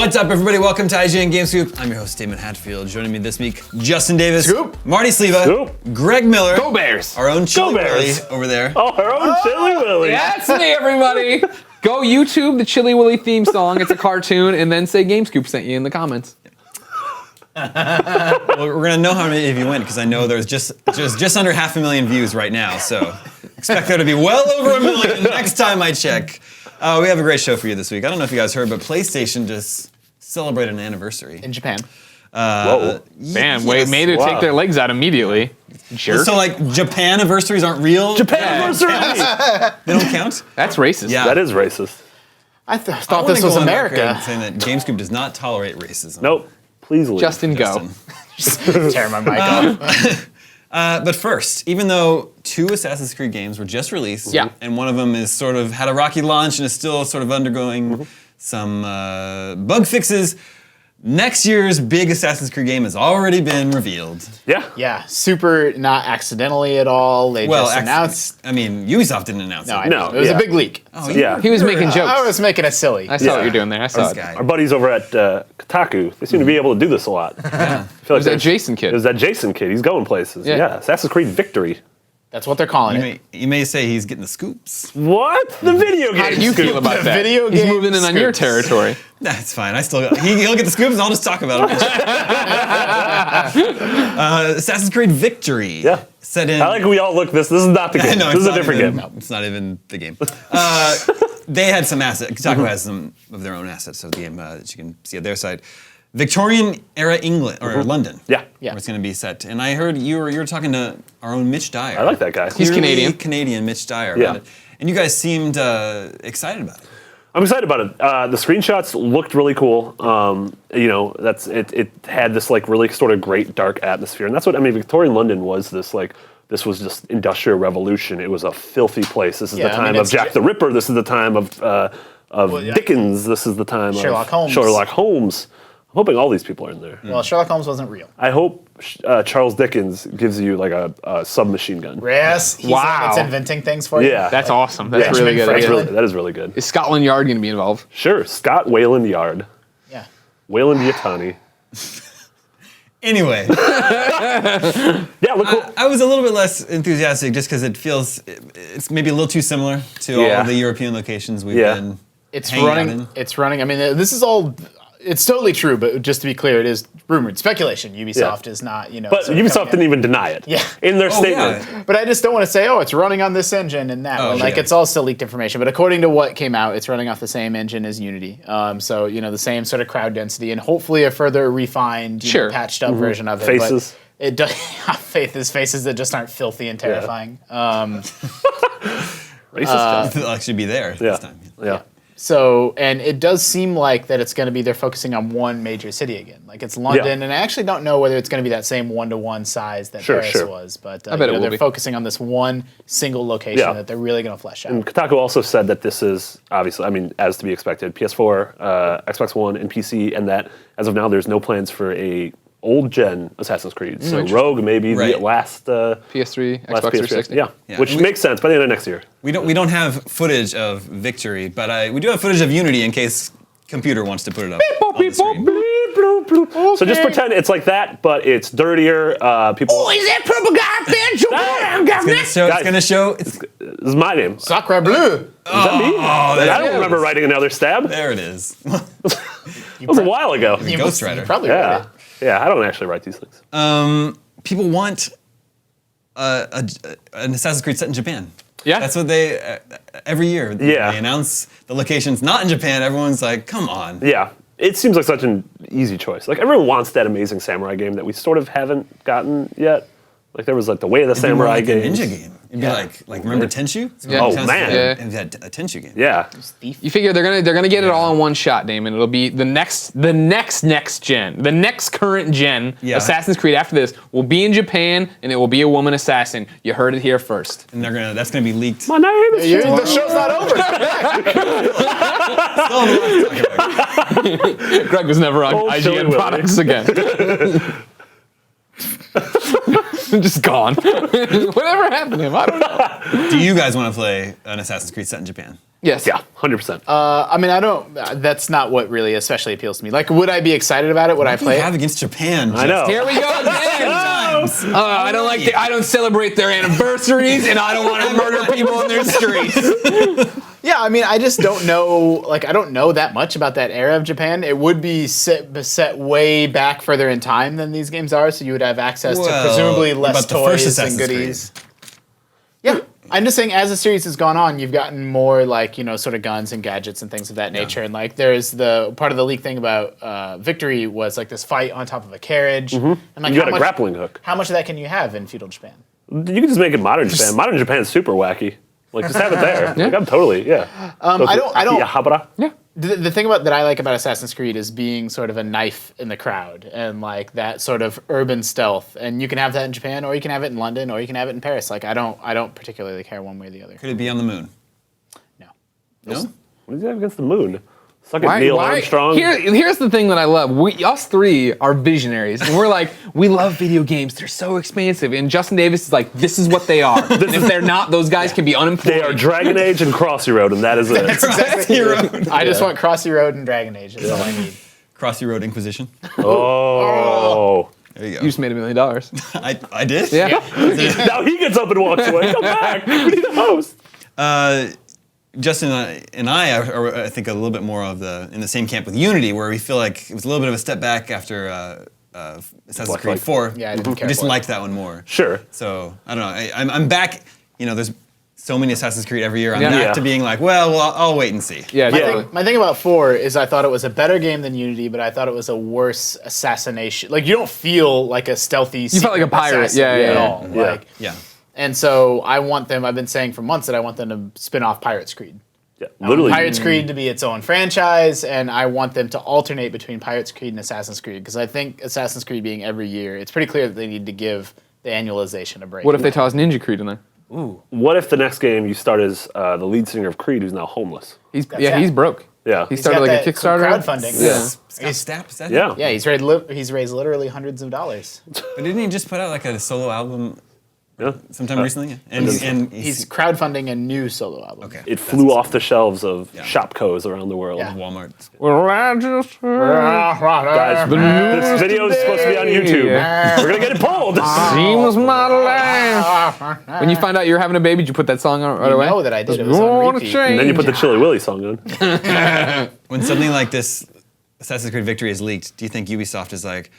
What's up, everybody? Welcome to IGN Game Scoop. I'm your host, Damon Hatfield. Joining me this week, Justin Davis, Scoop. Marty Sleva, Scoop. Greg Miller, Go Bears! our own Chili Go Willy Bears. over there. Oh, our own Chili Willy. That's me, everybody. Go YouTube the Chili Willy theme song. It's a cartoon, and then say Game Scoop sent you in the comments. Well, we're gonna know how many of you went because I know there's just under 500,000 views right now. So expect there to be well over 1 million next time I check. We have a great show for you this week. I don't know if you guys heard, but PlayStation just celebrated an anniversary. In Japan. Whoa. Man, yes. made it Wow. take their legs out immediately. Jerk. So like Japan anniversaries aren't real? Japan Yeah. anniversary! They don't count? That's racist. Yeah. That is racist. I I thought wanna this go was on record America. saying that Game Scoop does not tolerate racism. Nope. Please leave. Justin, go. Justin. Tear my mic off. But first, even though 2 Assassin's Creed games were just released, Yeah. and one of them is sort of had a rocky launch and is still sort of undergoing some bug fixes, next year's big Assassin's Creed game has already been revealed. Yeah. Yeah, super not accidentally at all. They just announced. I mean, Ubisoft didn't announce No, it. I know. No, It was yeah. a big leak. Oh, Yeah. He was making I jokes. was making it silly. I saw Yeah. what you're doing there. I saw This it. guy. Our buddies over at Kotaku, they seem to be able to do this a lot. I feel like It was that there's- Jason It kid. was that Jason kid. He's going places. Yeah. Yeah. Assassin's Creed Victory. That's what they're calling it. You may say he's getting the scoops. What? The video game. How do you feel about The that? video He's game moving in on your scoops. territory. That's fine. He'll get the scoops and I'll just talk about it. Assassin's Creed Victory. Yeah. Set in. I like we all look this. This is not the game. No, this it's is a not different even- game. No, it's not even the game. They had some assets. Kotaku has some of their own assets of the game that you can see at their site. Victorian era England or London. Yeah. Yeah. Where it's going to be set. And I heard you were talking to our own Mitch Dyer. I like that guy. He's Clearly Canadian. Canadian Mitch Dyer. Yeah. About it. And you guys seemed excited about it. I'm excited about it. The screenshots looked really cool. You know, that's it. It had this like really sort of great dark atmosphere, and that's what I mean. Victorian London was this like. This was just industrial revolution. It was a filthy place. This is Yeah, the I time mean, of it's- Jack the Ripper. This is the time of yeah. Dickens. This is the time Sherlock of Holmes. Sherlock Holmes. I'm hoping all these people are in there. Well, Sherlock Holmes wasn't real. I hope Charles Dickens gives you like a submachine gun. Yes, he's the one Wow. that's inventing things for you. Yeah. That's awesome. That's Benjamin really good. Franklin. idea. That is really good. Is Scotland Yard going to be involved? Sure, Scott Wayland Yard, Yeah. Wayland Yutani. Anyway, Yeah, look cool. I was a little bit less enthusiastic just because it's maybe a little too similar to all Yeah. of the European locations we've Yeah. been It's hanging out running. in. It's running. I mean, this is all. It's totally true, but just to be clear, it is rumored speculation. Ubisoft is not, But sort of Ubisoft coming didn't in. even deny it. Yeah. In their Oh, statement. yeah. But I just don't want to say, oh, it's running on this engine and that one. Like, yeah. it's all still leaked information. But according to what came out, it's running off the same engine as Unity. So, the same sort of crowd density and hopefully a further refined, Mm-hmm. patched up version of it. Faces. But it does faces that just aren't filthy and terrifying. Racist. They'll actually be there yeah. this time. Yeah. So, and it does seem like that it's going to be, they're focusing on one major city again. Like it's London, and I actually don't know whether it's going to be that same one-to-one size that Sure, Paris sure. was. But I bet it will they're be. focusing on this one single location Yeah. that they're really going to flesh out. And Kotaku also said that this is obviously, I mean, as to be expected, PS4, Xbox One, and PC, and that as of now, there's no plans for a old gen Assassin's Creed. So interesting. Rogue maybe Right. the last PS3, last Xbox PS3. 360. Yeah. Yeah. Which We- makes sense by the end of next year. We don't have footage of Victory, but we do have footage of Unity in case computer wants to put it up on the screen. So just pretend it's like that, but it's dirtier. People. is that purple guy there? It's gonna show. It's, This is my name. Is Sacre bleu! that me? I don't is. remember writing another stab. That there it is. was a while ago. You Ghost must- Rider. You probably read Yeah. it. Yeah, I don't actually write these things. People want an Assassin's Creed set in Japan. Yeah. That's what they every year. Yeah. They announce the locations not in Japan. Everyone's like, come on. Yeah. It seems like such an easy choice. Like everyone wants that Amazing Samurai game that we sort of haven't gotten yet. Like there was like the Way of the It'd be more Samurai like a game. ninja game. It'd be like remember Tenchu? Yeah. Oh, man. Yeah. It had a Tenchu game. Yeah. You figure they're gonna get it all in one shot, Damon. It'll be the next gen, the next current gen Yeah. Assassin's Creed after this will be in Japan, and it will be a woman assassin. You heard it here first. And that's gonna be leaked. My name is The show's not over. Greg was never on Oh, Chili IGN Willy. products again. Just gone. Whatever happened to him? I don't know. Do you guys want to play an Assassin's Creed set in Japan? Yes. Yeah, 100%. I mean, I don't. That's not what really especially appeals to me. Like, would I be excited about it? Would I What do play you it? have against Japan? I know. Here we go again. I don't like. I don't celebrate their anniversaries, and I don't want to murder people in their streets. Yeah, I mean, I just don't know. Like, I don't know that much about that era of Japan. It would be set way back further in time than these games are, so you would have access to Well, presumably what less about the first toys and Assassin's goodies. Yeah, I'm just saying, as the series has gone on, you've gotten more like sort of guns and gadgets and things of that nature. And like, there's the part of the leak thing about Victory was like this fight on top of a carriage. And like, You got a grappling hook. How much of that can you have in feudal Japan? You can just make it modern Japan. Modern Japan's super wacky. Like, just have it there. Yeah. Like, I'm totally, yeah. I don't. Akihabara. Yeah. The thing that I like about Assassin's Creed is being sort of a knife in the crowd and like that sort of urban stealth. And you can have that in Japan, or you can have it in London, or you can have it in Paris. Like, I don't particularly care one way or the other. Could it be on the moon? No. No. What does he have against the moon? Suck it, Neil Armstrong. Here's the thing that I love. Us three are visionaries, and we're like, we love video games. They're so expansive. And Justin Davis is like, this is what they are. And if they're not, those guys can be unemployed. They are Dragon Age and Crossy Road, and that is it. Exactly. I just want Crossy Road and Dragon Age. That's all I need. Crossy Road Inquisition. Oh. There you go. You just made $1 million. I did? Yeah. Now he gets up and walks away. Come back. We need a host. Justin and I are, I think, a little bit more in the same camp with Unity, where we feel like it was a little bit of a step back after Assassin's Creed 4. Yeah, I didn't care We just for it. liked that one more. Sure. So, I don't know. I'm back. There's so many Assassin's Creed every year. I'm Yeah. back Yeah. to being like, well, I'll wait and see. Yeah. My thing about 4 is I thought it was a better game than Unity, but I thought it was a worse assassination. Like, you don't feel like a stealthy. You felt like a pirate. assassin Yeah, at yeah, all. yeah. Like, Yeah. and so I want them. I've been saying for months that I want them to spin off Pirates Creed. Yeah, I want literally. Pirates Creed to be its own franchise, and I want them to alternate between Pirates Creed and Assassin's Creed, because I think Assassin's Creed being every year, it's pretty clear that they need to give the annualization a break. What if they toss Ninja Creed in there? What if the next game you start as the lead singer of Creed, who's now homeless? He's it. he's broke. Yeah. He He's started got like a that Kickstarter. crowdfunding. Yeah. Scott Stapp, is that Yeah. it? Yeah, he's raised literally hundreds of dollars. But didn't he just put out like a solo album Yeah. sometime recently? And He's crowdfunding a new solo album. okay. It flew off the shelves of Yeah. Shopcos around the world. Yeah. Walmart. Well, I just Guys, this video is supposed to be on YouTube. Yeah. We're going to get it pulled. seems my life. When you find out you're having a baby, did you put that song on right You away? know that I did. It was on Gonna repeat. change. And then you put the Chili Willy song on. When something like this, Assassin's Creed Victory, is leaked, do you think Ubisoft is like,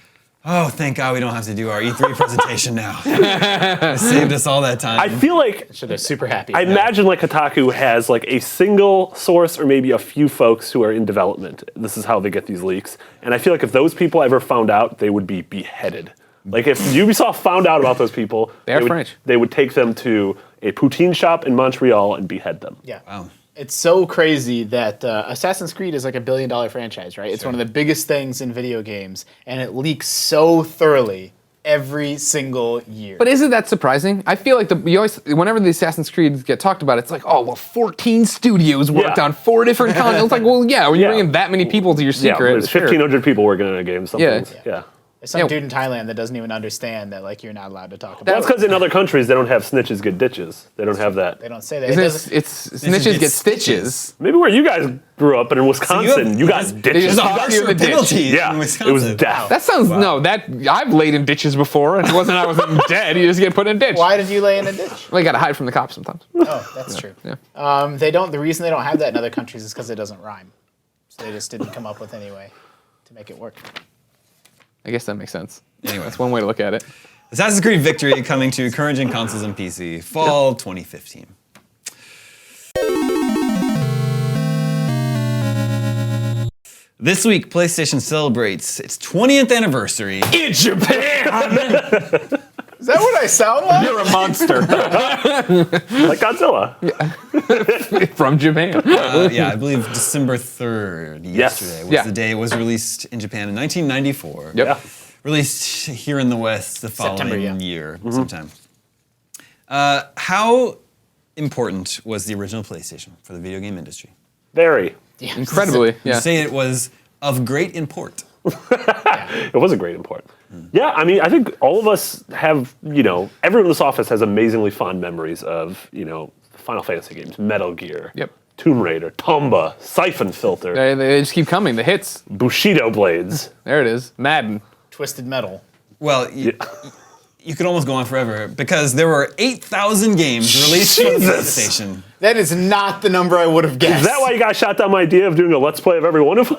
oh, thank God we don't have to do our E3 presentation now. It saved us all that time. I feel like, So they're super happy. I imagine like Kotaku has like a single source or maybe a few folks who are in development. This is how they get these leaks. And I feel like if those people ever found out, they would be beheaded. Like if Ubisoft found out about those people, they would take them to a poutine shop in Montreal and behead them. Yeah. Wow. It's so crazy that Assassin's Creed is like $1 billion franchise, right? It's one of the biggest things in video games, and it leaks so thoroughly every single year. But isn't that surprising? I feel like whenever the Assassin's Creed get talked about, it's like, oh, well, 14 studios worked Yeah. on 4 different content. It's like, well, yeah, when you're Yeah. bringing that many people to your Yeah, secret, there's sure. 1,500 people working on a game. Yeah. Yeah. There's some Yeah. dude in Thailand that doesn't even understand that like you're not allowed to talk about. Well, that's because in other countries they don't have snitches get ditches. They don't have that. They don't say that. Isn't It it, doesn't- it's snitches get stitches. Maybe where you guys grew up and in Wisconsin, you got ditches. just- Harsher you the ditch. penalties Yeah, in it Wisconsin. was death. That sounds I've laid in ditches before, and it wasn't I wasn't dead. You just get put in a ditch. Why did you lay in a ditch? Well, you gotta hide from the cops sometimes. Oh, that's true. Yeah. They don't. The reason they don't have that in other countries is because it doesn't rhyme. So they just didn't come up with any way to make it work. I guess that makes sense. Anyway. That's one way to look at it. Assassin's Creed Victory coming to current gen consoles and PC, fall 2015. This week, PlayStation celebrates its 20th anniversary. In Japan, Is that what I sound like? you're a monster Like Godzilla. from Japan. Yeah, I believe December 3rd, yesterday, was Yeah. the day it was released in Japan in 1994. Yep. Yeah. Released here in the West the following September, yeah. year, sometime. How important was the original PlayStation for the video game industry? Very. Yeah. Incredibly, You yeah. say it was of great import. It was a great import. Yeah, I mean, I think all of us have, everyone in this office has amazingly fond memories of, Final Fantasy games, Metal Gear, Yep. Tomb Raider, Tomba, Siphon Filter, They just keep coming. The hits. Bushido Blades. There it is. Madden. Twisted Metal. Well, you could almost go on forever because there were 8,000 games released for the PlayStation. That is not the number I would have guessed. Is that why you guys shot down my idea of doing a Let's Play of every one of them?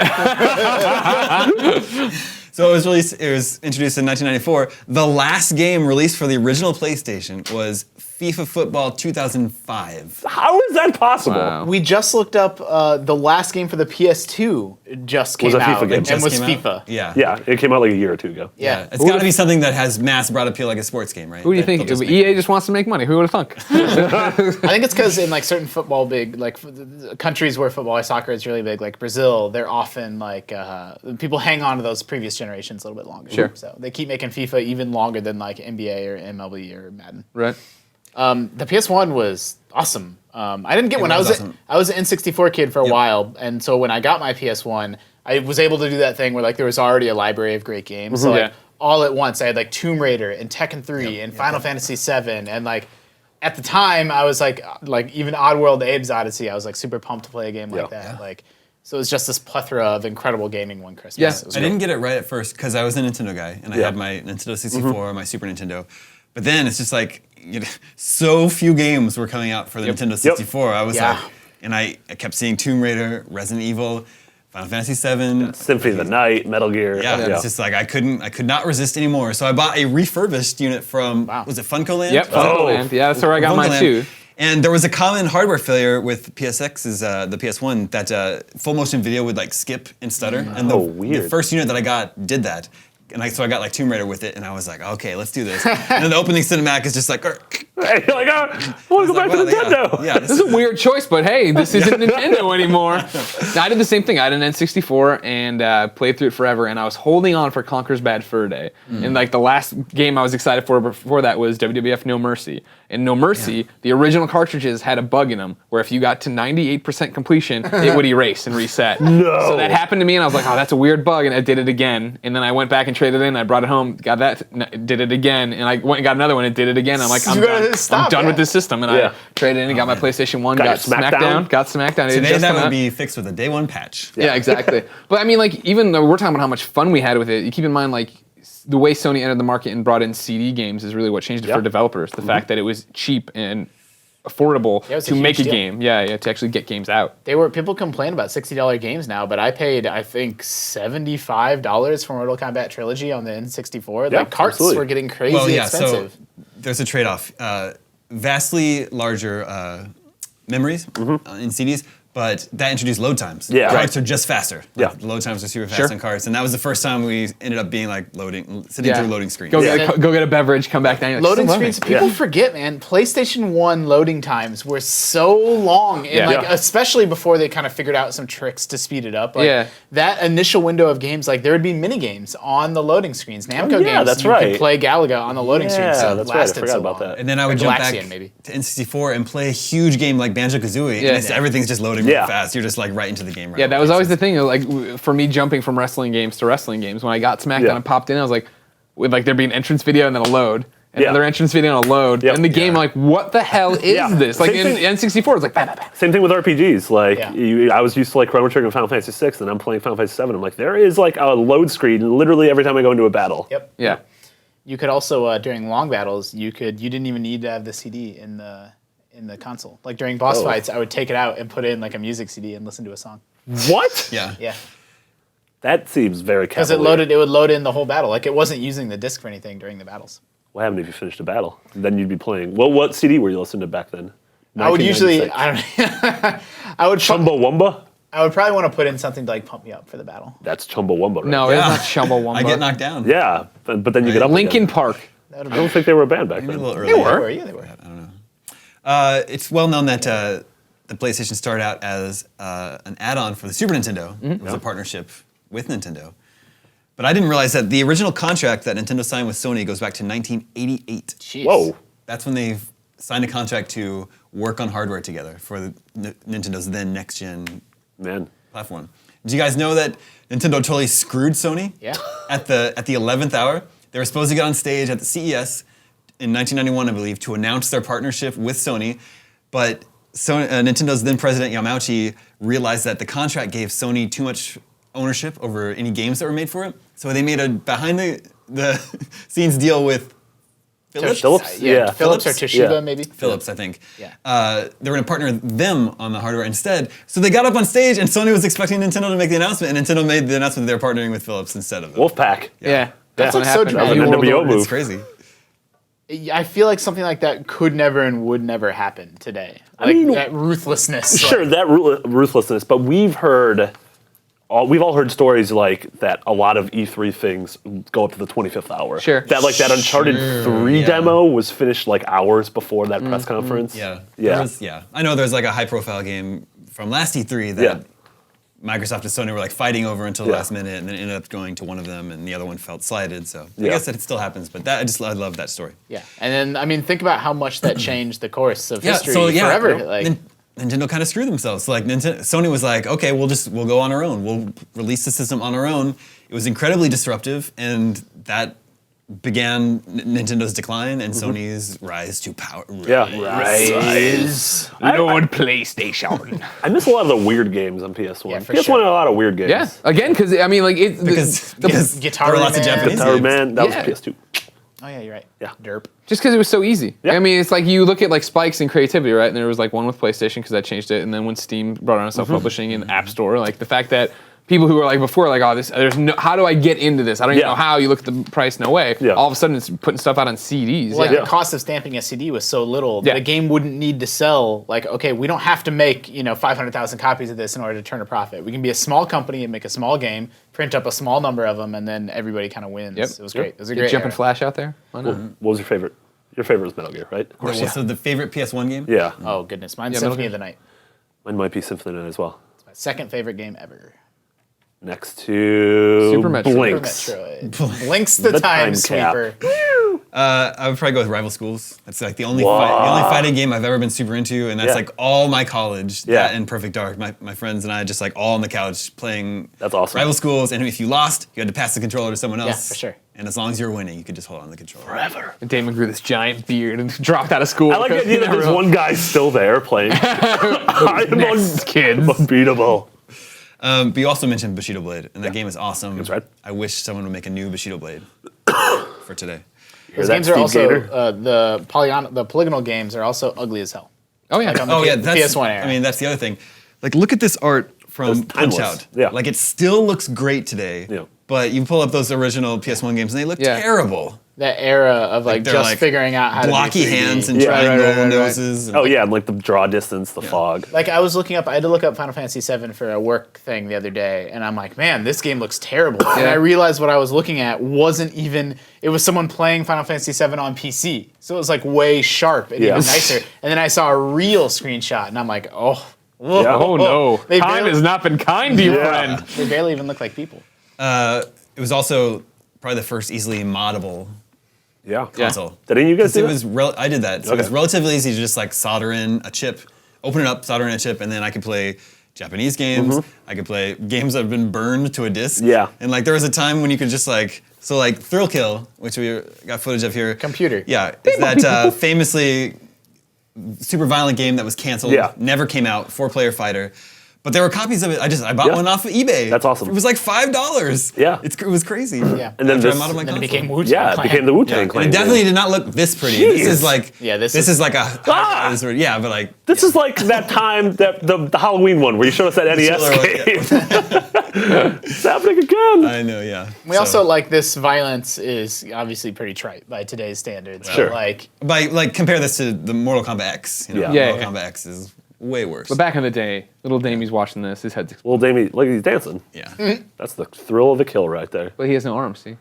So it was released. It was introduced in 1994. The last game released for the original PlayStation was FIFA Football 2005. How is that possible? Wow. We just looked up the last game for the PS2 just came Was a FIFA out game. and Just was came out? FIFA. Yeah. Yeah, it came out like a year or two ago. Yeah. It's got to be something that has mass broad appeal, like a sports game, right? Who do you That think? they'll just EA just wants to make money. Who would have thunk? I think it's because in like certain football big like countries where football or soccer is really big, like Brazil, they're often like people hang on to those previous generations a little bit longer. Sure. So they keep making FIFA even longer than like NBA or MLB or Madden. Right. The PS1 was awesome. I didn't get one. was awesome. I was an N64 kid for a while, and so when I got my PS1, I was able to do that thing where like there was already a library of great games. So like Yeah. all at once, I had like Tomb Raider and Tekken 3 and Final Fantasy 7, and like at the time I was like even Oddworld Abe's Odyssey. I was like super pumped to play a game like Yeah. that. Like so it was just this plethora of incredible gaming one Christmas. Yeah. It was I great. didn't get it right at first because I was a Nintendo guy and I Yeah. had my Nintendo 64, my Super Nintendo. But then it's just like so few games were coming out for the Nintendo 64. I was Yeah. like, and I kept seeing Tomb Raider, Resident Evil, Final Fantasy 7. Symphony of the Night, Metal Gear. Yeah, it's just like I could not resist anymore. So I bought a refurbished unit from was it Funko Land? Yep. Funkoland. Yeah, that's where I got mine Funkoland. too. And there was a common hardware failure with PSX's the PS1 that full motion video would like skip and stutter. And the weird. first unit that I got did that. And so I got like Tomb Raider with it, and I was like, okay, let's do this. And then the opening cinematic is just like, Hey, you're like, I want to go back to wow, Nintendo. Yeah, This is a weird choice, but hey, this isn't Nintendo anymore. I did the same thing. I had an N64 and played through it forever, and I was holding on for Conker's Bad Fur Day. And like the last game I was excited for before that was WWF No Mercy. And No Mercy, the original cartridges had a bug in them where if you got to 98% completion, it would erase and reset. No. So that happened to me, and I was like, oh, that's a weird bug, and I did it again. And then I went back and traded in, I brought it home, got that, did it again, and I went and got another one and did it again. I'm like, I'm You gotta done. stop, I'm done yeah. with this system, and Yeah. I traded in and got my PlayStation 1, Got got your Smackdown? Smackdown, got Smackdown. It today just that come would out. be fixed with a day one patch. Yeah, exactly. But I mean, like, even though we're talking about how much fun we had with it, you keep in mind, like, the way Sony entered the market and brought in CD games is really what changed it for Yep. developers. The fact that it was cheap and affordable it was a to make a huge deal. game. Yeah, to actually get games out. People complain about $60 games now, but I paid I think $75 for Mortal Kombat Trilogy on the N64. Yeah, Like carts absolutely. were getting crazy Well, yeah, expensive. so there's a trade-off. Vastly larger memories in CDs, but that introduced load times. Yeah. Carts are just faster. Yeah. Like, load times are super fast Sure. on carts, and that was the first time we ended up being like sitting through loading screens. Go get a beverage, come back down. You're like, Loading "Still loading." screens, people forget, man. PlayStation 1 loading times were so long, and Yeah. like Yeah. especially before they kind of figured out some tricks to speed it up. Like, Yeah. that initial window of games, like there would be mini games on the loading screens. Namco yeah, games, that's you right. could play Galaga on the loading screens. So Yeah, it that's right. I lasted forgot so about long. that. And then I would Or jump back Galaxian, maybe. to N64 and play a huge game like Banjo-Kazooie, Yeah. and everything's just loading really Yeah. fast. You're just like right into the game right Yeah, away. that was always the thing. Like for me, jumping from wrestling games to wrestling games. When I got SmackDown Yeah. and popped in, I was like, would like there be an entrance video and then a load, another Yeah. entrance video and a load, Yep. and the game Yeah. like, what the hell is Yeah. this? Like Same in thing- N64, it's like, bah, bah, bah. Same thing with RPGs. Like Yeah. I was used to like Chrono Trigger and Final Fantasy 6, and I'm playing Final Fantasy 7. I'm like, there is like a load screen literally every time I go into a battle. Yep. Yeah. You could also during long battles, you didn't even need to have the CD in the console. Like during boss Oh. fights, I would take it out and put in like a music CD and listen to a song. What? Yeah. Yeah. That seems very Because cavalier. it would load in the whole battle. Like it wasn't using the disc for anything during the battles. What happened if you finished a battle? Then you'd be playing. Well, what CD were you listening to back then? I would usually, 1996. I would Chumbawamba? I would probably want to put in something to like pump me up for the battle. That's Chumbawamba, right? No, Yeah. it's not Chumbawamba. I get knocked down. Yeah, but then you get up Linkin again. Park. That would I don't think they were a band back Maybe a then. little They earlier. were. Yeah, they were. It's well known that the PlayStation started out as an add-on for the Super Nintendo. It was a partnership with Nintendo. But I didn't realize that the original contract that Nintendo signed with Sony goes back to 1988. Jeez. Whoa. That's when they signed a contract to work on hardware together for the Nintendo's then next-gen Man. platform. Did you guys know that Nintendo totally screwed Sony? Yeah. At the 11th hour, they were supposed to get on stage at the CES in 1991, I believe, to announce their partnership with Sony, but Nintendo's then president Yamauchi realized that the contract gave Sony too much ownership over any games that were made for it. So they made a behind the scenes deal with Philips. Philips or Toshiba, Yeah. maybe. Philips, I think. Yeah. They were going to partner them on the hardware instead. So they got up on stage, and Sony was expecting Nintendo to make the announcement, and Nintendo made the announcement that they were partnering with Philips instead of them. Wolfpack. Yeah. That's what like so happened. That was an dramatic. NWO It's move. crazy. I feel like something like that could never and would never happen today. Like mean, that ruthlessness. Sure, that ruthlessness, but we've all heard stories like that. A lot of E3 things go up to the 25th hour. Sure. That like that Uncharted 3 yeah. demo was finished like hours before that press conference. Yeah. Yeah. I know there's like a high-profile game from last E3 that Microsoft and Sony were like fighting over until the Yeah. last minute, and then ended up going to one of them, and the other one felt slighted. So I Yeah. guess that it still happens, but I love that story. Yeah, and then I mean, think about how much that changed the course of history yeah, forever. Like, Nintendo kind of screwed themselves. So like Sony was like, okay, we'll go on our own. We'll release the system on our own. It was incredibly disruptive, and that began Nintendo's decline and Sony's rise to power. Yeah. Lord PlayStation. I miss a lot of the weird games on PS1. Yeah, for PS1 sure. had a lot of weird games. Yeah, again, because I mean, like Because Guitar there were lots of Man. Japanese Guitar games. Man, that Yeah. was PS2. oh yeah, you're right. Yeah. Derp. just because it was so easy. Yeah. I mean, it's like you look at like spikes in creativity, right? And there was like one with PlayStation because that changed it, and then when Steam brought on self-publishing and App Store, like the fact that people who were like before, like, oh, there's no, how do I get into this? I don't even know how. You look at the price, no way. Yeah. All of a sudden, it's putting stuff out on CDs. Well, like yeah. the cost of stamping a CD was so little that Yeah. a game wouldn't need to sell. Like, okay, we don't have to make 500,000 copies of this in order to turn a profit. We can be a small company and make a small game, print up a small number of them, and then everybody kind of wins. Yep. It was great. It was a Get great Jumping era. Flash out there. Why not? What was your favorite? Your favorite was Metal Gear, right? Of Well, so the favorite PS1 game? Yeah. Oh goodness, mine's Yeah, Symphony Metal of the Night. Mine might be Symphony of the Night as well. It's my second favorite game ever. Next to Super Metroid. Super Blinks. Metroid. Blinks the The Time Time Cap. Sweeper. I would probably go with Rival Schools. That's like the only fighting game I've ever been super into, and that's Yeah. like all my college. Yeah. That and Perfect Dark. My friends and I just like all on the couch playing. That's awesome. Rival Schools, and if you lost, you had to pass the controller to someone else. for sure. And as long as you were winning, you could just hold on the controller. Forever. And Damon grew this giant beard and dropped out of school. I like the idea that there's one guy still there playing. I'm Next, kids. unbeatable. But you also mentioned Bushido Blade, and that game is awesome. That's right. I wish someone would make a new Bushido Blade for today. Those that, games are Steve also Gator? the polygonal games are also ugly as hell. Oh yeah. Like on the Oh yeah, the that's PS1 era. I mean, that's the other thing. Like, look at this art from It's timeless. Punch Out. Yeah. Like, it still looks great today. Yeah. But you pull up those original PS1 games, and they look Yeah. terrible. That era of like they're just like figuring out how to Blocky do 3D. hands and Yeah, triangle right. noses. and Oh yeah, and like the draw distance, the fog. Like I was looking up, I had to look up Final Fantasy VII for a work thing the other day, and I'm like, man, this game looks terrible. And I realized what I was looking at wasn't even. It was someone playing Final Fantasy VII on PC, so it was like way sharp and Yeah. even nicer. And then I saw a real screenshot, and I'm like, oh, whoa, Yeah. Oh no. They Time barely- has not been kind to you, Yeah. friend. they barely even look like people. It was also probably the first easily moddable Yeah. console. Did any of you guys do It that? was I did that. So it was Okay. relatively easy to just like solder in a chip, open it up, solder in a chip, and then I could play Japanese games. I could play games that have been burned to a disc. Yeah. And like there was a time when you could just like Thrill Kill, which we got footage of here. Computer. Yeah. Is that famously super violent game that was canceled. Yeah. Never came out. 4-player fighter. But there were copies of it. I bought Yeah. one off of eBay. That's awesome. It was like $5. Yeah. It was crazy. Yeah. And then After I this- modded my And then console. it became Wu-Tang Yeah, it Clan. became the Wu-Tang And Clan. it definitely did not look this pretty. This Jeez. is like this is is- like a yeah, but like This is like that time that the Halloween one where you showed us that NES Killer game. It's happening again. I know, yeah. We also like this violence is obviously pretty trite by today's standards. Sure. But, like like compare this to the Mortal Kombat X. You know, Yeah. Yeah, Mortal yeah. Kombat X is way worse. But back in the day, little Damie's watching this, his head's Well, Damien, look, he's dancing. yeah, That's the thrill of the kill right there. but he has no arms, see?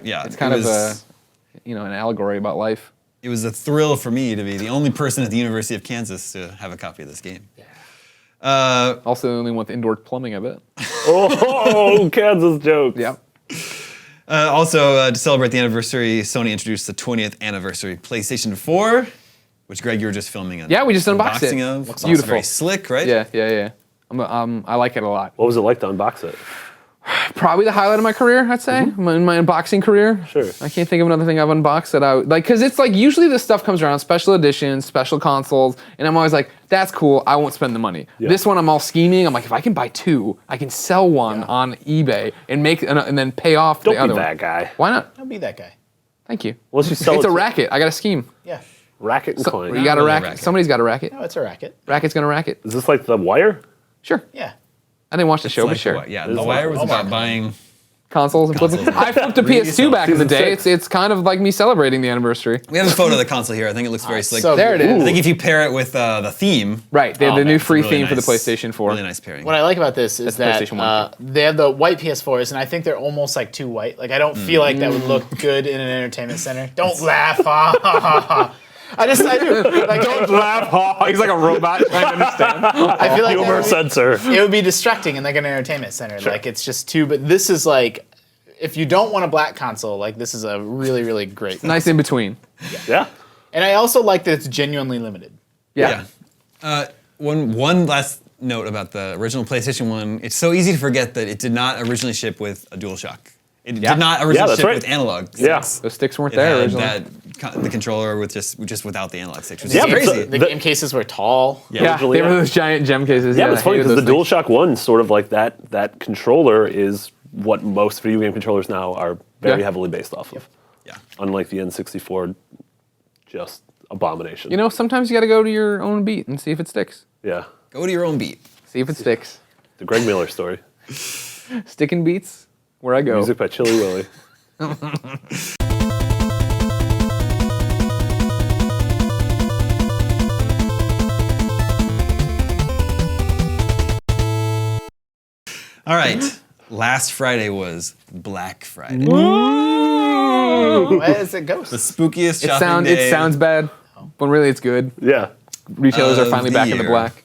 yeah. It's kind of an allegory about life. It was a thrill for me to be the only person at the University of Kansas to have a copy of this game. Also the only one with indoor plumbing, I bet. Oh, Kansas jokes. Yeah. Also, to celebrate the anniversary, Sony introduced the 20th anniversary PlayStation 4, which Greg, you were just filming an Yeah, we just unboxed it. unboxing of. Beautiful. Very slick, right? Yeah. I like it a lot. What was it like to unbox it? probably the highlight of my career, I'd say, in my unboxing career. Sure. I can't think of another thing I've unboxed that I like, because it's like usually this stuff comes around special editions, special consoles, and I'm always like, that's cool. I won't spend the money. Yeah. This one, I'm all scheming. I'm like, if I can buy 2, I can sell one on eBay and make and then pay off Don't the other be one. that guy. Why not? Don't be that guy. Thank you. Unless you sell It's it a to- racket. I got a scheme. Yeah. Racket and coin. You got a really a racket. racket. Somebody's got a racket. No, it's a racket. Racket's gonna racket. Is this like The Wire? Sure. Yeah. I didn't watch the show, Like, but sure. what? Yeah, It's The Wire was like about Hallmark. buying. Consoles and flipping. I flipped a Really PS2 back in the Season day. 6. It's kind of like me celebrating the anniversary. We have a photo of the console here. I think it looks very slick. so There it good. is. I think if you pair it with the theme, Right. They have Oh, the man, new it's free really theme for the nice. PlayStation 4. really nice pairing. What I like about this is That's that PlayStation 1 they have the white PS4s, and I think they're almost like too white. Like I don't feel like that would look good in an entertainment center. Don't laugh. I do. Like, Don't laugh. He's like a robot trying to understand. I feel like Humor that sensor. it would be distracting in like an entertainment center. Like it's just too. But this is like, if you don't want a black console, like this is a really, really great. Nice in between. Yeah. And I also like that it's genuinely limited. Yeah. One last note about the original PlayStation 1. It's so easy to forget that it did not originally ship with a DualShock. It Yeah. did not originally that's ship right. with analog Yeah. sticks. Those sticks weren't It there had originally. the controller with just without the analog sticks, which Yeah, is but crazy. The The- game cases were tall. Yeah, originally, they were yeah. those giant gem cases. Yeah, but it's I funny hated because the those things. DualShock 1 sort of like that controller is what most video game controllers now are very Yeah. heavily based off of. Yeah. Unlike the N64, just abomination. You know, sometimes you got to go to your own beat and see if it sticks. Yeah. Go to your own beat. See if it sticks. The Greg Miller story. Sticking beats where I go. Music by Chili Willy. All right. Last Friday was Black Friday. Where does it go? The spookiest shopping day. It sounds bad, but really it's good. Yeah. Retailers are Of finally the back in the year. black.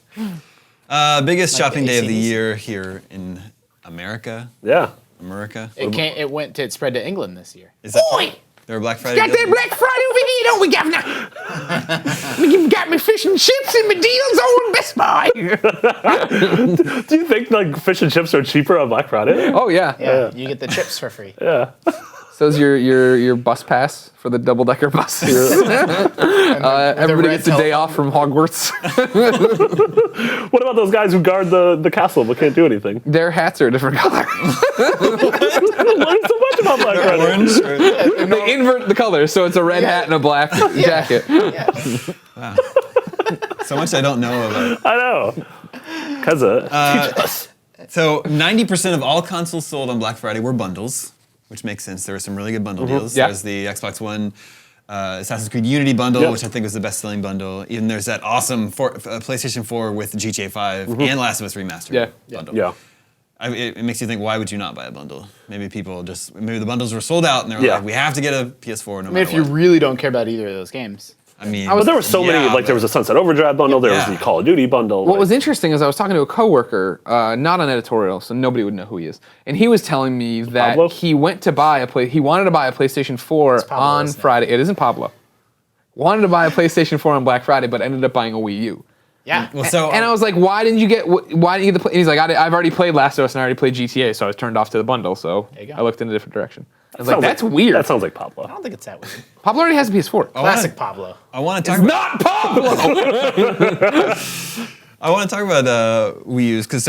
Biggest shopping day of the ACs. year here in America. Yeah. America. It spread to England this year. Is that there were Black Friday? Got that deals? Black Friday over here, don't we, Governor? We got me fish and chips and my deals on Best Buy. Do you think like fish and chips are cheaper on Black Friday? Oh yeah. Yeah, you get the chips for free. Yeah. So is your bus pass for the double decker buses. Everybody gets a day off from Hogwarts. What about those guys who guard the castle but can't do anything? Their hats are a different color. Learn so much about Black Friday. Orange. They invert the colors, so it's a red hat and a black jacket. So much I don't know about. I know. Cause teach us. So 90% of all consoles sold on Black Friday were bundles, which makes sense. There were some really good bundle deals. Yeah. There's the Xbox One Assassin's Creed Unity bundle, Yep. which I think was the best-selling bundle. Even there's that awesome PlayStation 4 with GTA 5 and Last of Us Remastered Yeah. bundle. Yeah. It makes you think, why would you not buy a bundle? Maybe the bundles were sold out and they were Yeah. like, we have to get a PS4 no I mean, matter if you what. really don't care about either of those games. I mean, But there were so many, like there was a Sunset Overdrive bundle, there was Yeah. the Call of Duty bundle. What was interesting is I was talking to a coworker, not on editorial, so nobody would know who he is, and he was telling me that Pablo? he went to buy he wanted to buy a PlayStation 4 Pablo, on isn't it? Friday. It isn't Pablo. Wanted to buy a PlayStation 4 on Black Friday, but ended up buying a Wii U. Yeah. well, so And I was like, why didn't you get the play? And he's like, I've already played Last of Us and I already played GTA, so I was turned off to the bundle. So you go. I looked in a different direction. I was Sounds like, that's weird. That sounds like I Pablo. don't think it's that weird. Pablo already has a PS4. Classic Pablo. I want to talk about Not Pablo. Wii U's because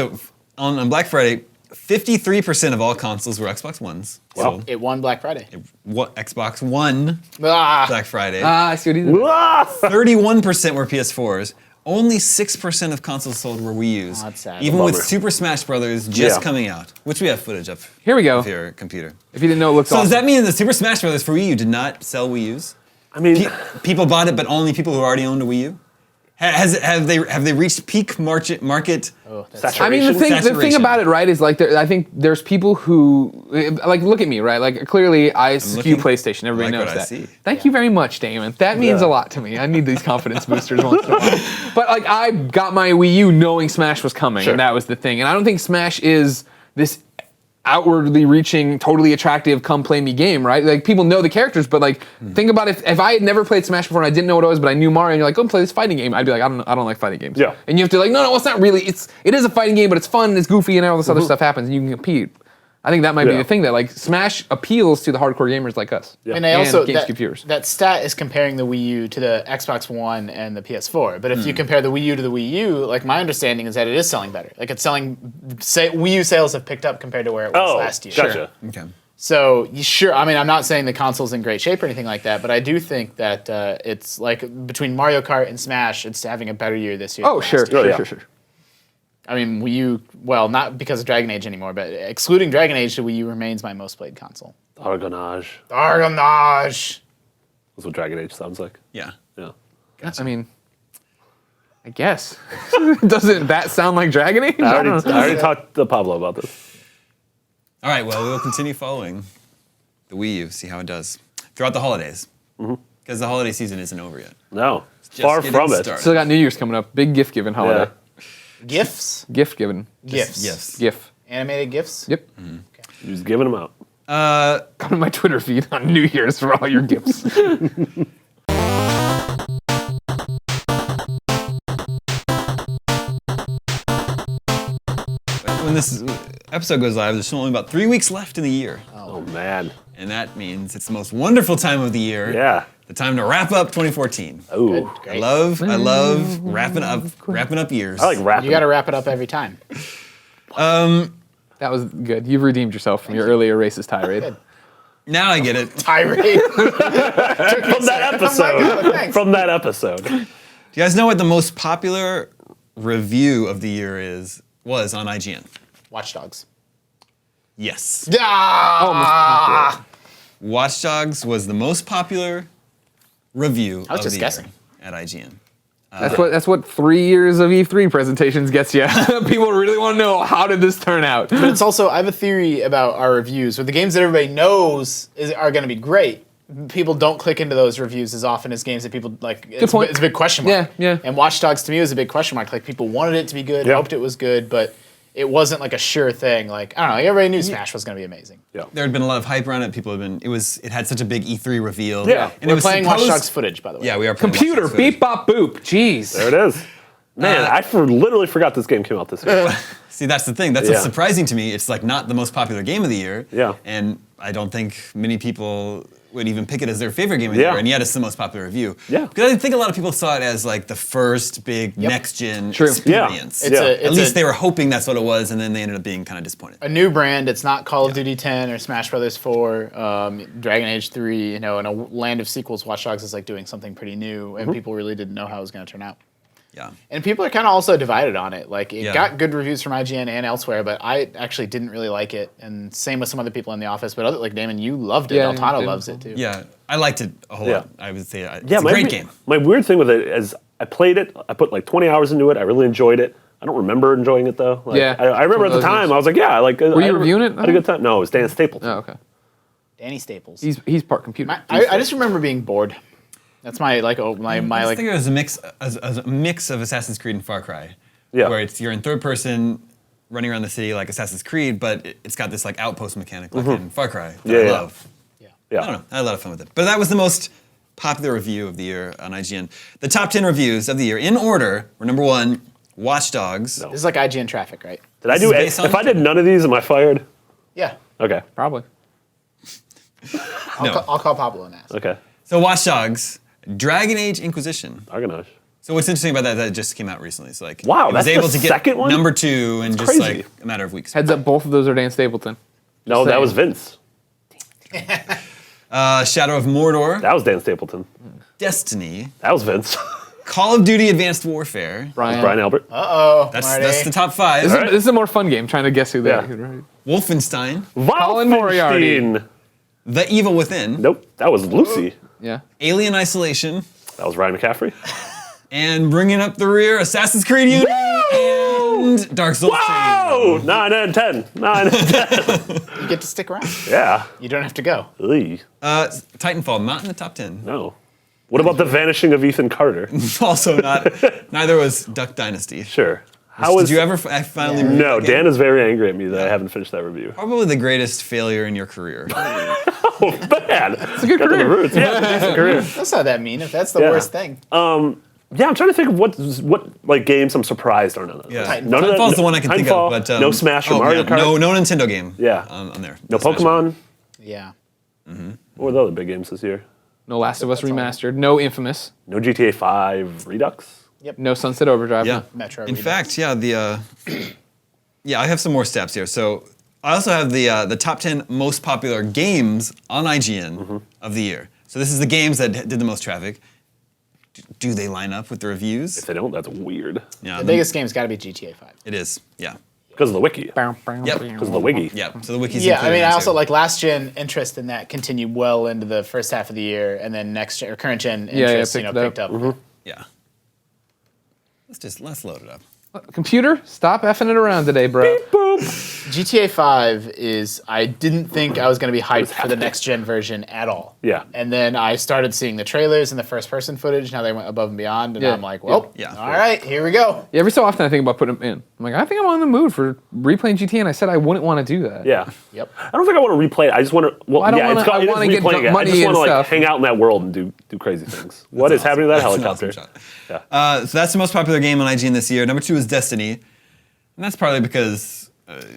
on Black Friday, 53% of all consoles were Xbox Ones. Wow. sold. It won Black Friday. What Xbox One Ah, Black Friday? I see what he did. 31% were PS4s. Only 6% of consoles sold were Wii U's. Oh, that's sad. Even Bummer. with Super Smash Brothers just Yeah. coming out, which we have footage of. Here we go. With your computer. If you didn't know, it looks So awesome. does that mean the Super Smash Brothers for Wii U did not sell Wii U's? I mean, People bought it, but only people who already owned a Wii U. Have they reached peak market? oh, that's I mean, the thing Saturation. about it, right, is like I think there's people who like look at me, right? Like clearly I skew looking. PlayStation. Everybody I like knows what I that. see. Thank you very much, Damon. That means a lot to me. I need these confidence boosters once in a while. But like I got my Wii U knowing Smash was coming, Sure. and that was the thing. And I don't think Smash is this outwardly reaching, totally attractive, come play me game, right? Like people know the characters, but like think about if I had never played Smash before and I didn't know what it was, but I knew Mario, and you're like, go play this fighting game, I'd be like, I don't like fighting games. Yeah. And you have to like, no, it's not really. It is a fighting game, but it's fun, and it's goofy, and all this other stuff happens, and you can compete. I think that might be Yeah. the thing that like Smash appeals to the hardcore gamers like us. Yeah. And I also GameCube viewers. that stat is comparing the Wii U to the Xbox One and the PS4. But if you compare the Wii U to the Wii U, like my understanding is that it is selling better. Like it's selling. Wii U sales have picked up compared to where it was last year. Gotcha. Okay. So I mean, I'm not saying the console's in great shape or anything like that, but I do think that it's like between Mario Kart and Smash, it's having a better year this year. Oh, than sure, last year. sure. I mean, Wii U, well, not because of Dragon Age anymore, but excluding Dragon Age, the Wii U remains my most played console. Argonage. Argonage! That's what Dragon Age sounds like. Yeah. Yeah. I mean, I guess. Doesn't that sound like Dragon Age? I don't know. already talked to Pablo about this. All right, well, we will continue following the Wii U, see how it does throughout the holidays. Because the holiday season isn't over yet. No. Just Far getting from it. started. Still got New Year's coming up. Big gift giving holiday. GIFs? Gift giving. GIFs. Yes. GIF. Animated GIFs? Yep. He's giving them out. Come to my Twitter feed on New Year's for all your gifts. When this episode goes live, there's only about 3 weeks left in the year. Oh, man. And that means it's the most wonderful time of the year. Yeah. The time to wrap up 2014. Ooh. I Great. love wrapping up years. I like rapping. You got to wrap it up every time. That was good. You've redeemed yourself from your earlier racist tirade. Now I get it. Tirade. From that episode. Thanks. From that episode. Do you guys know what the most popular review of the year was on IGN? Watch Dogs. Yes. Ah! Watch Dogs was the most popular review I was of just the guessing. year at IGN. That's what 3 years of E3 presentations gets you. People really want to know, how did this turn out? But it's also, I have a theory about our reviews. With the games that everybody knows are going to be great, people don't click into those reviews as often as games that people like. It's point. It's a big question mark. Yeah. And Watch Dogs to me was a big question mark. Like people wanted it to be good, Yeah. hoped it was good, but it wasn't like a sure thing. Like I don't know, everybody knew Smash was going to be amazing. Yeah. There had been a lot of hype around it. It had such a big E3 reveal. Yeah. And it We're was playing Watch supposed- Dogs footage, by the way. Yeah, we are playing Computer, Watch Dogs footage. beep, bop, boop. Jeez. There it is. Man, I literally forgot this game came out this year. See, that's the thing. That's Yeah. what's surprising to me. It's like not the most popular game of the year. Yeah. And I don't think many people would even pick it as their favorite game of the Yeah. year, and yet it's the most popular review. Yeah. Because I think a lot of people saw it as like the first big next-gen True. experience. Yeah. At least they were hoping that's what it was, and then they ended up being kind of disappointed. A new brand. It's not Call of Duty 10 or Smash Brothers 4, Dragon Age 3. You know, in a land of sequels, Watch Dogs is like doing something pretty new, and people really didn't know how it was going to turn out. Yeah. And people are kind of also divided on it. Like, it Yeah. got good reviews from IGN and elsewhere, but I actually didn't really like it. And same with some other people in the office. But like Damon, you loved it. Yeah, Altano Damon. loves it too. Yeah. I liked it a whole Yeah. lot. I would say it's Yeah, a great game. My weird thing with it is I played it. I put like 20 hours into it. I really enjoyed it. I don't remember enjoying it though. Like, Yeah. I remember at the One of those time games. I was like, yeah, like. Were you reviewing it? I had a good time. No, it was Dan Stapleton. Oh, okay. Danny Staples. He's part computer. I just remember being bored. That's my like my I like. think it was a mix of Assassin's Creed and Far Cry. Yeah. Where you're in third person, running around the city like Assassin's Creed, but it's got this like outpost mechanic like in Far Cry that I love. Yeah. I don't know. I had a lot of fun with it. But that was the most popular review of the year on IGN. The top 10 reviews of the year in order were number 1, Watch Dogs. No. This is like IGN traffic, right? Did I This do is it? based on- If I did none of these, am I fired? Yeah. Okay. Probably. No. I'll call Pablo and ask. Okay. So Watch Dogs, Dragon Age Inquisition. Argonage. So what's interesting about that it just came out recently. So like Wow, it was that's the able to get second one? number 2 in just crazy. like a matter of weeks. Heads up, both of those are Dan Stapleton. No, that saying. was Vince. Shadow of Mordor, That was Dan Stapleton. Destiny, That was Vince. Call of Duty Advanced Warfare. Brian. Brian Albert. Uh-oh, That's Marty. the top 5. This, Alright. is, this is a more fun game, trying to guess who they Yeah. are. Wolfenstein, Colin Moriarty. Wolfenstein. The Evil Within, Nope, that was Lucy. Yeah. Alien Isolation, That was Ryan McCaffrey. and bringing up the rear, Assassin's Creed Unity and Dark Souls. Whoa! 9 and 10. 9 and 10. You get to stick around. Yeah. You don't have to go. Eey. Titanfall, not in the top 10. No. What about the vanishing of Ethan Carter? Also not. Neither was Duck Dynasty. Sure. How was? Did you ever I finally? reviewed No, that game? Dan is very angry at me that I haven't finished that review. Probably the greatest failure in your career. Oh, bad. It's a good career. Yeah, it's a decent career. That's not that mean if that's the Yeah. worst thing. Yeah, I'm trying to think of what like games I'm surprised are none of. Yeah. Titanfall. None of that. Titanfall's the one I can think of, Titanfall, but no Smash or Mario Kart. No Nintendo game. Yeah. On there. No Smash. Pokemon. Yeah. What were the other big games this year? No Last of Us remastered. No Infamous. No GTA 5 Redux. No Sunset Overdrive. Yeah. Metro In Redux. fact, yeah, yeah, I have some more stats here. So I also have the top 10 most popular games on IGN of the year. So this is the games that did the most traffic. Do they line up with the reviews? If they don't, that's weird. Yeah, The biggest game's got to be GTA 5. it is. Yeah. Because of the wiki. Yep. Because of the wiki. Yeah. So the wiki's Yeah, I included mean, in I there, also too. like last gen interest in that continued well into the first half of the year, and then next gen or current gen interest, picked it up. picked up. Yeah. Let's load it up. Computer, stop effing it around today, bro. GTA 5 is, I didn't think I was going to be hyped for the next gen version at all. Yeah. And then I started seeing the trailers and the first person footage, now they went above and beyond, and Yeah. I'm like, well, Yeah. all right, here we go. Every so often I think about putting them in. I'm like, I think I'm on the mood for replaying GTA, and I said I wouldn't want to do that. Yeah. Yep. I don't think I want to replay it. I just want to. Well, I don't yeah, wanna- it's got, I it is wanna get replaying it. I money just and want to like stuff. hang out in that world and do crazy things. What is happening to that That's an helicopter? awesome shot. Yeah. So that's the most popular game on IGN this year. Number 2 is Destiny. And that's probably because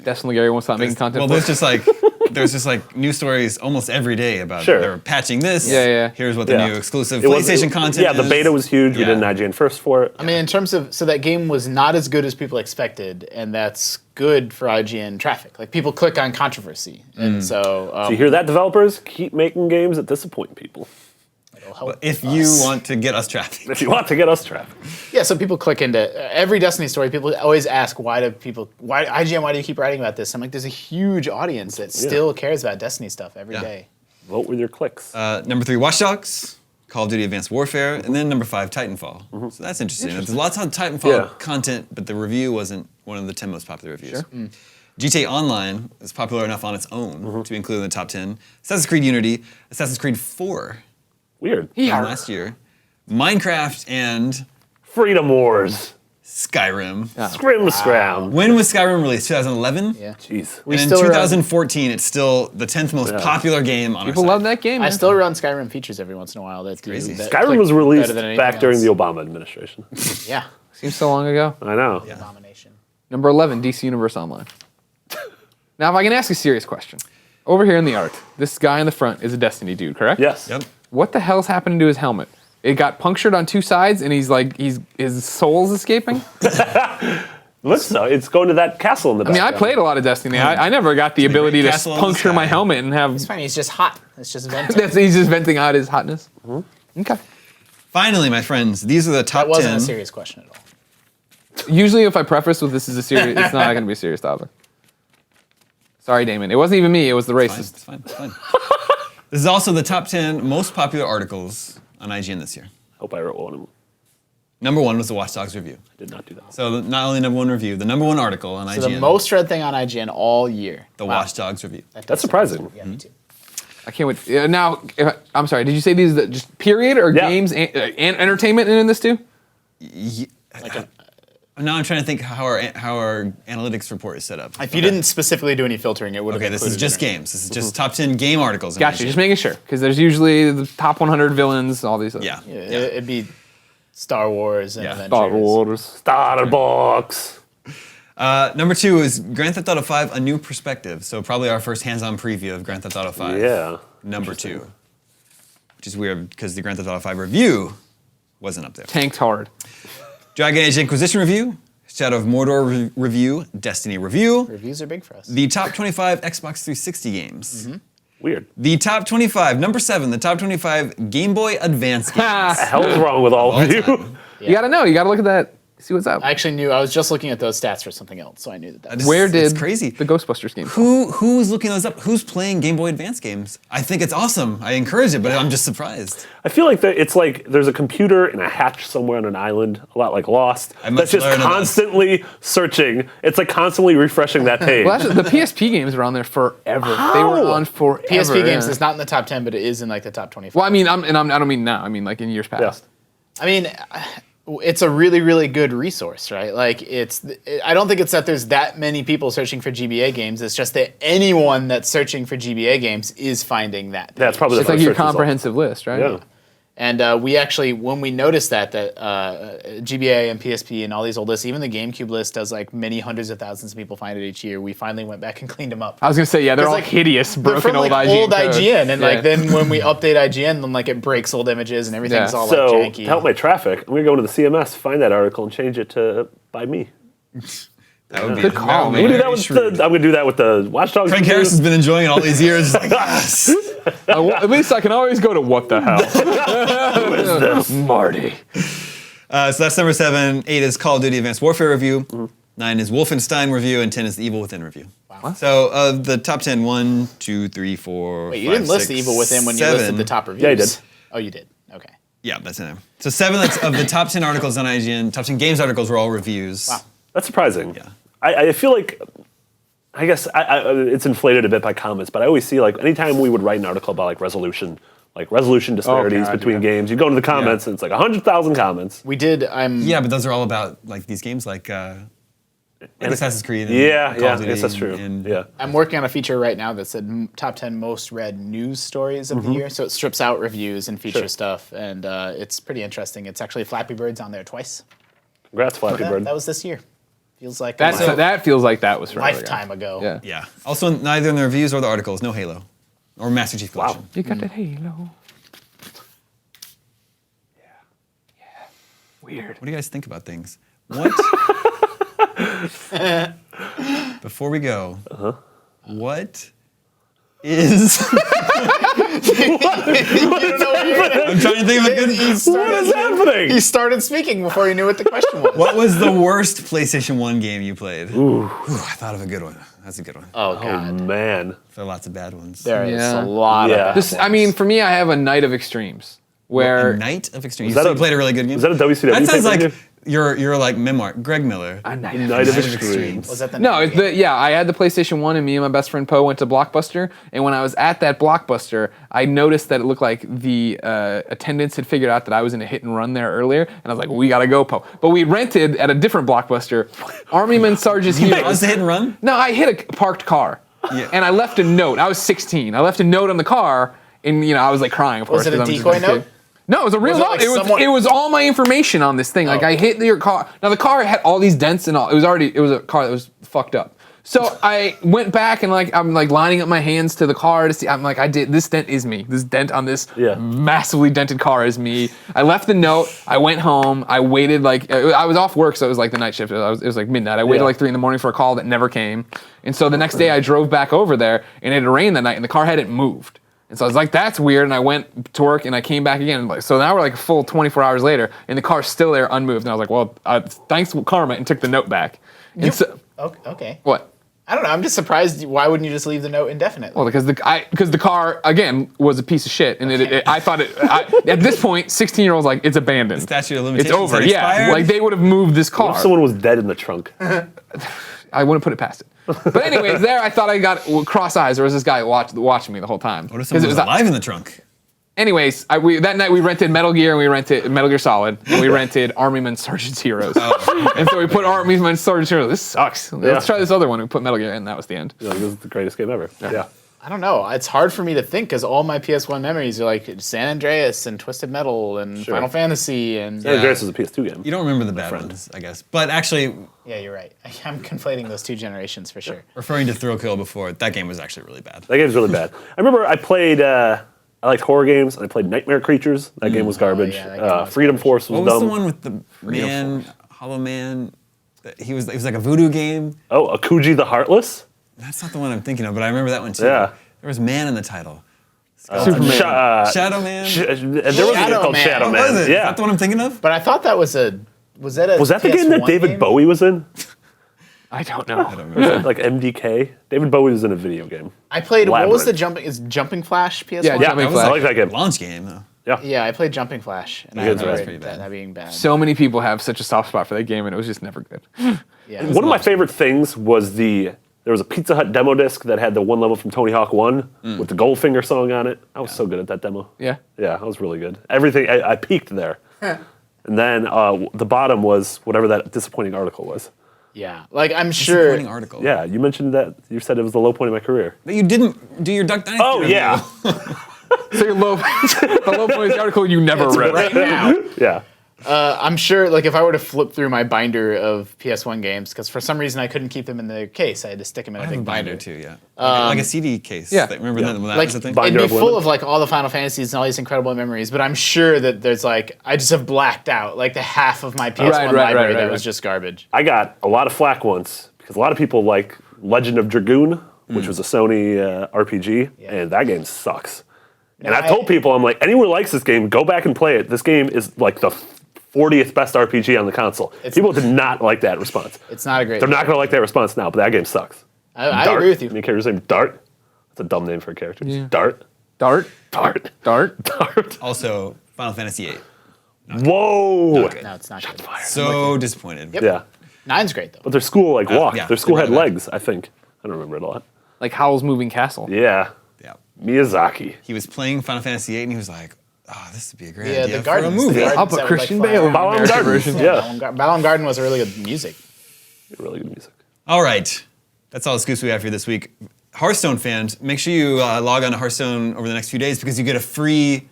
Definitely Gary won't stop making content. well, for it. there's just like news stories almost every day about Sure. they're patching this. Yeah. Here's what the Yeah. new exclusive It was- PlayStation content Yeah, the is. beta was huge. We Yeah. did an IGN first for it. I mean, in terms of, so that game was not as good as people expected, and that's good for IGN traffic. Like, people click on controversy. And so, So you hear that, developers? Keep making games that disappoint people. it'll help If us. you want to get us traffic. If you want to get us traffic. Yeah, so people click into every Destiny story. People always ask, why IGN, why do you keep writing about this? I'm like, there's a huge audience that still cares about Destiny stuff every Yeah. day. Vote with your clicks. Number 3, Watch Dogs. Call of Duty Advanced Warfare. And then number 5, Titanfall. So that's interesting. There's lots of Titanfall content, but the review wasn't one of the 10 most popular reviews. GTA Online is popular enough on its own to be included in the top 10. Assassin's Creed Unity, Assassin's Creed 4 Weird. from last year, Minecraft, and Freedom Wars. Skyrim. Scrim scram. When was Skyrim released? 2011? Yeah. Jeez. We And in still run, 2014, it's still the 10th most popular game on People our love site. that game. I man. still run Skyrim features every once in a while. That do crazy. that Skyrim click was released better than anything back during else. the Obama administration. Yeah. Seems so long ago. I know. Abomination. Number 11, DC Universe Online. Now, if I can ask a serious question. Over here in the art, this guy in the front is a Destiny dude, correct? Yes. Yep. What the hell's happening to his helmet? It got punctured on two sides, and his soul's escaping. Looks so. It's going to that castle in the I mean, I background. played a lot of Destiny. I never got the ability to castle in the puncture my sky. helmet and have. It's fine. He's just hot. It's just venting. He's just venting out his hotness. Okay. Finally, my friends, these are the top That wasn't 10. a serious question at all. Usually, if I preface with this is a serious, it's not going to be a serious topic. Sorry, Damon. It wasn't even me. It was the racist. It's fine. It's fine. This is also the top 10 most popular articles on IGN this year. Hope I wrote one of them. Number 1 was the Watch Dogs review. I did not do that. So not only number 1 review, the number 1 article on So IGN, the most read thing on IGN all year. the Wow. Watch Dogs review. That's surprising. Yeah, me too. I can't wait. Now, I'm sorry. Did you say these are just period or Yeah. games and entertainment in this too? Now I'm trying to think how our analytics report is set up. If you didn't specifically do any filtering, it would have Okay, this is included just in it. games. This is just top 10 game articles. on Gotcha. IGN. Just making sure because there's usually the top 100 villains, all these. Other. Yeah. Yeah, It'd be Star Wars and Yeah. Avengers. Star Wars. Starter box. Number 2 is Grand Theft Auto 5: A New Perspective. So probably our first hands-on preview of Grand Theft Auto 5. Yeah. Number 2, which is weird because the Grand Theft Auto 5 review wasn't up there. Tanked hard. Dragon Age Inquisition review, Shadow of Mordor review, Destiny review, Reviews are big for us. the top 25 Xbox 360 games. Weird. The top 25, number 7, the top 25 Game Boy Advance games. The hell's wrong with all of you? You gotta know. You gotta look at that. See what's up. I actually knew. I was just looking at those stats for something else, so I knew that. Just- Where it's did crazy. the Ghostbusters game? Who's looking those up? Who's playing Game Boy Advance games? I think it's awesome. I encourage it, but I'm just surprised. I feel like it's like there's a computer in a hatch somewhere on an island, a lot like Lost, I must that's just learn about- constantly searching. It's like constantly refreshing that page. Well, actually, the PSP games were on there forever. They were How? on forever. PSP games yeah. is not in the top 10, but it is in like the top 25. Well, I mean, I don't mean now. I mean like in years past. I mean, it's a really, really good resource, right? Like, I don't think it's that there's that many people searching for GBA games. It's just that anyone that's searching for GBA games is finding that. That's probably It's the like first your search result. comprehensive list, right? Yeah. And we actually, when we noticed that GBA and PSP and all these old lists, even the GameCube list does like many hundreds of thousands of people find it each year. We finally went back and cleaned them up. I was gonna say, yeah, they're all like, hideous, They're broken from old like IGN. old code. IGN, and Yeah. like then when we update IGN, then like it breaks old images and everything's Yeah. all So like to janky. help my traffic, I'm gonna go into the CMS, find that article, and change it to by me. That would be Good call, that would be man. I'm gonna, do very that with shrewd. I'm gonna do that with the Watch Dogs. Frank review. Harris has been enjoying it all these years. Like, yes. At least I can always go to what the hell. Marty. So that's number 7. 8 is Call of Duty Advanced Warfare review. 9 is Wolfenstein review, and 10 is the Evil Within review. Wow. So of the top 10, 1, 2, 3, 4. Wait, you 5, didn't list 6, the Evil Within when 7. you listed the top reviews. Yeah, I did. Oh, you did. Okay. Yeah, that's in there. So 7 of the top 10 articles on IGN, top 10 games articles were all reviews. Wow. That's surprising. Yeah. I feel like, I guess it's inflated a bit by comments, but I always see like anytime we would write an article about like resolution disparities God, between yeah. games, you go into the comments and it's like 100,000 comments. We did. Yeah, but those are all about like these games like Assassin's Creed. And Yeah, Call yeah, of I Duty guess that's true. And, Yeah. I'm working on a feature right now that said top 10 most read news stories of the year. So it strips out reviews and feature Sure. stuff, and it's pretty interesting. It's actually Flappy Bird's on there twice. Congrats, Flappy Yeah, Bird. that was this year. Feels like That feels like that was a forever ago. lifetime ago. Yeah. Yeah. Also, neither in the reviews or the articles, no Halo. Or Master Chief Collection. You got that Halo. Yeah. Weird. What do you guys think about things? What? Before we go, what is... I'm trying to think of a good... What is happening? He started speaking before he knew what the question was. What was the worst PlayStation 1 game you played? Ooh, I thought of a good one. That's a good one. Oh, Oh, God. man. There are lots of bad ones. There is Yeah. a lot Yeah. of This, I mean, for me, I have a Night of Extremes where A Night of Extreme. You that still a- played a really good game? was that a WCW That sounds pay-per-view? like your like memoir. Greg Miller. a Night Night of Night of Extremes. Extremes. Was that the No, name? I had the PlayStation 1 and me and my best friend Poe went to Blockbuster. And when I was at that Blockbuster, I noticed that it looked like the attendants had figured out that I was in a hit and run there earlier. And I was like, we gotta go, Poe. But we rented at a different Blockbuster, Army Men Sarge's Was Heroes. the hit and run? No, I hit a parked car. Yeah. And I left a note. I was 16. I left a note on the car, and I was like crying, of course. Was it a 'cause I'm just decoy a note? kid. No, it was a real Was it note. like It was someone- it was all my information on this thing. Like Oh. I hit your car. Now the car had all these dents and all. It was a car that was fucked up. So I went back and I'm lining up my hands to the car to see. I'm like, this dent is me. This dent on this Yeah. massively dented car is me. I left the note. I went home. I waited I was off work, so it was like the night shift. It was like midnight. I waited Yeah. like 3 a.m. for a call that never came. And so the next day I drove back over there and it had rained that night and the car hadn't moved. And so I was like, that's weird. And I went to work and I came back again. So now we're like a full 24 hours later and the car's still there unmoved. And I was like, well, thanks karma, and took the note back. And so, Okay. what? I don't know. I'm just surprised. Why wouldn't you just leave the note indefinitely? Well, because the car again was a piece of shit, and I thought at this point, 16-year-olds like it's abandoned. Statute of It's limitations over. had Yeah, expired? like they would have moved this car. What if someone was dead in the trunk? I wouldn't put it past it. But anyways, there I thought I got cross eyes. There was this guy watching me the whole time. What if someone was alive in the trunk? Anyways, that night we rented Metal Gear and we rented Metal Gear Solid and we rented Army Men Sergeant's Heroes. And so we put Army Men Sergeant's Heroes. This sucks. Let's try this other one. We put Metal Gear and that was the end. Like, this is the greatest game ever. Yeah. I don't know. It's hard for me to think because all my PS1 memories are like San Andreas and Twisted Metal and Sure. Final Fantasy and San Andreas was a PS2 game. You don't remember the bad ones, I guess. But actually, yeah, you're right. I'm conflating those two generations for sure. referring to Thrill Kill before, that game was actually really bad. That game's really bad. I remember I played, I liked horror games, and I played Nightmare Creatures. That game was garbage. yeah, that game was Freedom garbage. Force was What was dumb. the one with the man, Hollow Man? It was like a voodoo game. Oh, Akuji the Heartless? That's not the one I'm thinking of, but I remember that one too. Yeah. There was man in the title. Superman. Shadow Man? There was a game Shadow called Man. Shadow What Man. was it? Is Yeah. that the one I'm thinking of? But I thought that was a. Was that the game that PS1 David game? Bowie was in? I don't know. Like MDK? David Bowie was in a video game. I played. What was the Labyrinth. jumping? Is Jumping Flash PS1? Yeah, Yeah, Jumping I Flash. like that game. Launch game, though. Yeah, I played Jumping Flash, and I game's remember pretty bad. that being bad. So many people have such a soft spot for that game, and it was just never good. yeah, One of my favorite things was there was a Pizza Hut demo disc that had the one level from Tony Hawk 1 with the Goldfinger song on it. I was so good at that demo. Yeah. Yeah, I was really good. Everything, I peaked there. And then the bottom was whatever that disappointing article was. Yeah, like I'm Disappointing sure. article. Yeah, you mentioned that. You said it was the low point of my career. But you didn't do your Duck Dynasty Oh, review. yeah. So your low, the low point of the article you never read. Right now. Yeah. I'm sure, like, if I were to flip through my binder of PS1 games, because for some reason I couldn't keep them in the case, I had to stick them in a I have big a binder binder. too, yeah. Like a CD case. Yeah. Remember that when that Like, was a thing? Binder it'd be of full women. of like all the Final Fantasies and all these incredible memories, but I'm sure that there's like I just have blacked out like the half of my PS1 library that was just garbage. I got a lot of flack once because a lot of people like Legend of Dragoon, which was a Sony RPG, and that game sucks. And I've told people, I'm like, anyone who likes this game, go back and play it. This game is like the 40th best RPG on the console. People did not like that response. It's not a great. They're not going to like that response now, but that game sucks. I Dart. agree with you. Your character's name Dart. That's a dumb name for a character. Yeah. Dart. Dart. Dart. Dart. Dart. Also, Final Fantasy VIII. Whoa. good. No, it's not good. So disappointed. Yep. Yeah. 9's great though. But their school like walked. yeah, Their school they had really did. legs, I think. I don't remember it a lot. Like Howl's Moving Castle. Yeah. Yeah. Miyazaki. He was playing Final Fantasy VIII and he was like, oh, this would be a great Yeah, idea the for a gardens. movie. The gardens I'll put that would, Christian like, Bale in the Balan American Gardens. version. Yeah. Balan Garden was really good music. Really good music. All right. That's all the scoops we have for you this week. Hearthstone fans, make sure you log on to Hearthstone over the next few days because you get a free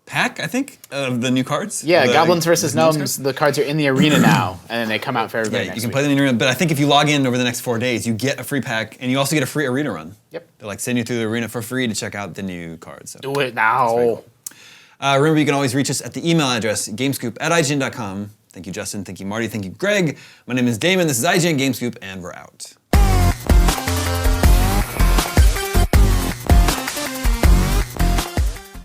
pack, I think, of the new cards. Yeah, The Goblins versus Gnomes Gnomes. cards. The cards are in the arena now, and then they come out for everybody. Yeah, next you can week. play them in the arena, but I think if you log in over the next 4 days, you get a free pack, and you also get a free arena run. Yep. They like send you through the arena for free to check out the new cards. So. Do it now. Remember, you can always reach us at the email address, gamescoop@ign.com. Thank you, Justin. Thank you, Marty. Thank you, Greg. My name is Damon. This is IGN Gamescoop, and we're out.